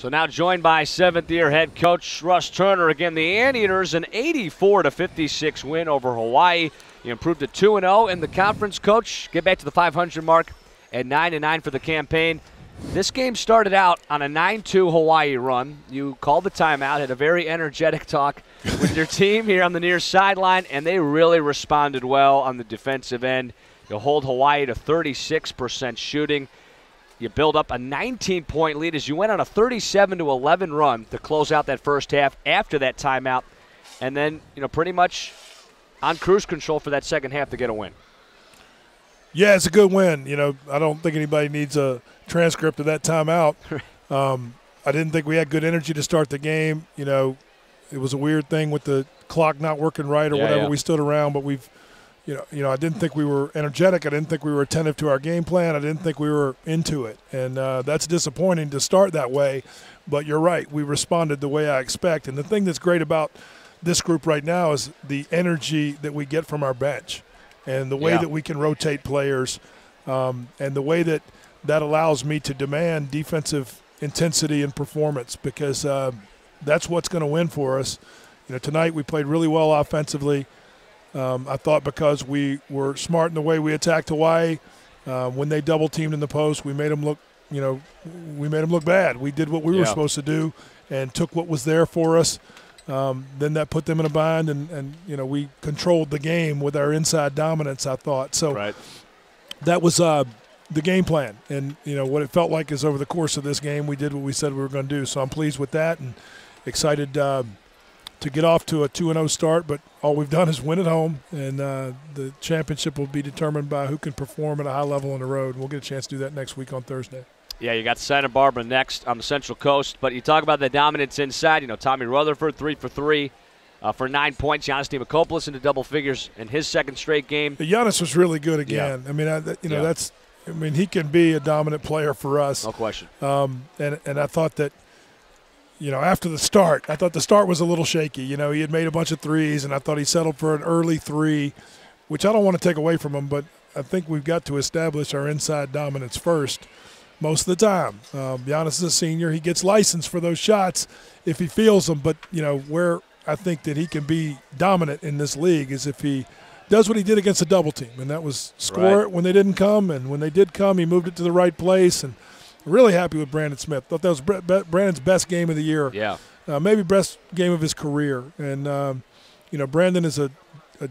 So now joined by seventh-year head coach Russ Turner. Again, the Anteaters, an 84-56 win over Hawaii. You improved to 2-0 in the conference. Coach, get back to the 500 mark at 9-9 for the campaign. This game started out on a 9-2 Hawaii run. You called the timeout, had a very energetic talk with your team here on the near sideline, and they really responded well on the defensive end. You'll hold Hawaii to 36% shooting. You build up a 19-point lead as you went on a 37-11 run to close out that first half after that timeout, and then pretty much on cruise control for that second half to get a win. Yeah, it's a good win. I don't think anybody needs a transcript of that timeout. I didn't think we had good energy to start the game. It was a weird thing with the clock not working right or whatever. Yeah. We stood around, but we've I didn't think we were energetic. I didn't think we were attentive to our game plan. I didn't think we were into it. And that's disappointing to start that way. But you're right. We responded the way I expect. And the thing that's great about this group right now is the energy that we get from our bench and the way that we can rotate players and the way that allows me to demand defensive intensity and performance because that's what's going to win for us. Tonight we played really well offensively. I thought because we were smart in the way we attacked Hawaii, when they double teamed in the post, we made them look, we made them look bad. We did what we were supposed to do and took what was there for us. Then that put them in a bind, and we controlled the game with our inside dominance, I thought. So that was the game plan. And, what it felt like is over the course of this game, we did what we said we were going to do. So I'm pleased with that and excited to get off to a 2-0 start, but all we've done is win at home, and the championship will be determined by who can perform at a high level on the road. We'll get a chance to do that next week on Thursday. Yeah, you got Santa Barbara next on the Central Coast, but you talk about the dominance inside. Tommy Rutherford, 3 for 3 for 9 points. Giannis Demokopoulos into double figures in his second straight game. Giannis was really good again. Yeah. He can be a dominant player for us. No question. And I thought that, after the start, I thought the start was a little shaky. He had made a bunch of threes, and I thought he settled for an early three, which I don't want to take away from him, but I think we've got to establish our inside dominance first most of the time. Giannis is a senior. He gets licensed for those shots if he feels them, but, where I think that he can be dominant in this league is if he does what he did against a double team, and that was score it when they didn't come, and when they did come, he moved it to the right place, and really happy with Brandon Smith. Thought that was Brandon's best game of the year. Yeah. Maybe best game of his career. And, Brandon is a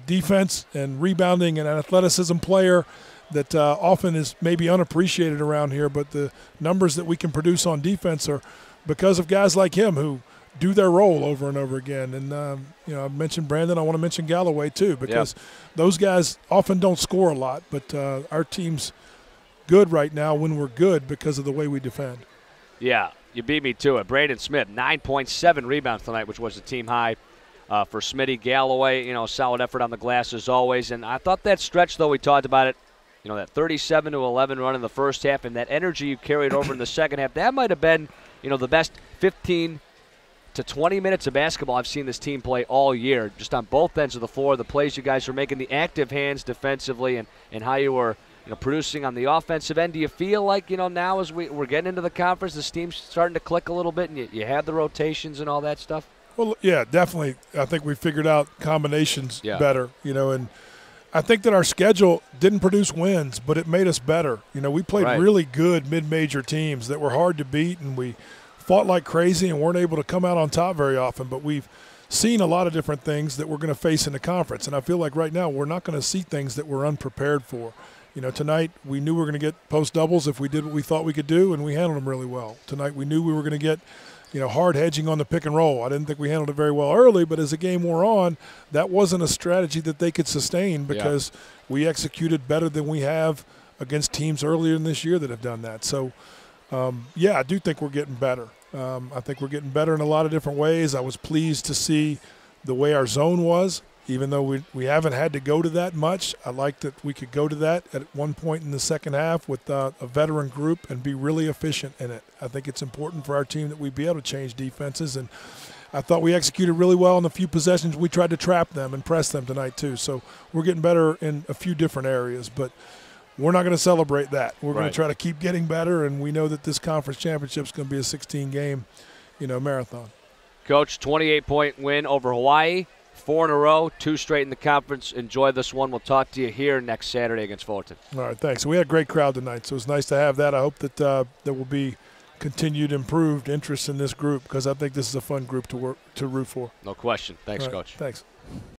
defense and rebounding and an athleticism player that often is maybe unappreciated around here, but the numbers that we can produce on defense are because of guys like him who do their role over and over again. And, I mentioned Brandon. I want to mention Galloway too because those guys often don't score a lot, but our team's good right now when we're good because of the way we defend. Yeah, you beat me to it. Brandon Smith, 9.7 rebounds tonight, which was the team high for Smitty. Galloway, solid effort on the glass as always. And I thought that stretch, though, we talked about it, that 37-11 run in the first half and that energy you carried over in the second half, that might have been, the best 15 to 20 minutes of basketball I've seen this team play all year, just on both ends of the floor, the plays you guys are making, the active hands defensively, and how you were producing on the offensive end. Do you feel like, now as we're getting into the conference, the steam's starting to click a little bit and you have the rotations and all that stuff? Well, yeah, definitely. I think we figured out combinations better, and I think that our schedule didn't produce wins, but it made us better. We played really good mid-major teams that were hard to beat, and we fought like crazy and weren't able to come out on top very often, but we've seen a lot of different things that we're going to face in the conference, and I feel like right now we're not going to see things that we're unprepared for. Tonight we knew we were going to get post doubles if we did what we thought we could do, and we handled them really well. Tonight we knew we were going to get, hard hedging on the pick and roll. I didn't think we handled it very well early, but as the game wore on, that wasn't a strategy that they could sustain because we executed better than we have against teams earlier in this year that have done that. So, I do think we're getting better. I think we're getting better in a lot of different ways. I was pleased to see the way our zone was. Even though we haven't had to go to that much, I like that we could go to that at one point in the second half with a veteran group and be really efficient in it. I think it's important for our team that we be able to change defenses, and I thought we executed really well in the few possessions we tried to trap them and press them tonight too. So we're getting better in a few different areas, but we're not going to celebrate that. We're going Right. to try to keep getting better, and we know that this conference championship is going to be a 16-game, marathon. Coach, 28-point win over Hawaii, 4 in a row, 2 straight in the conference. Enjoy this one. We'll talk to you here next Saturday against Fullerton. All right, thanks. We had a great crowd tonight, so it's nice to have that. I hope that there will be continued improved interest in this group because I think this is a fun group to root for. No question. Thanks, All right, Coach. Thanks.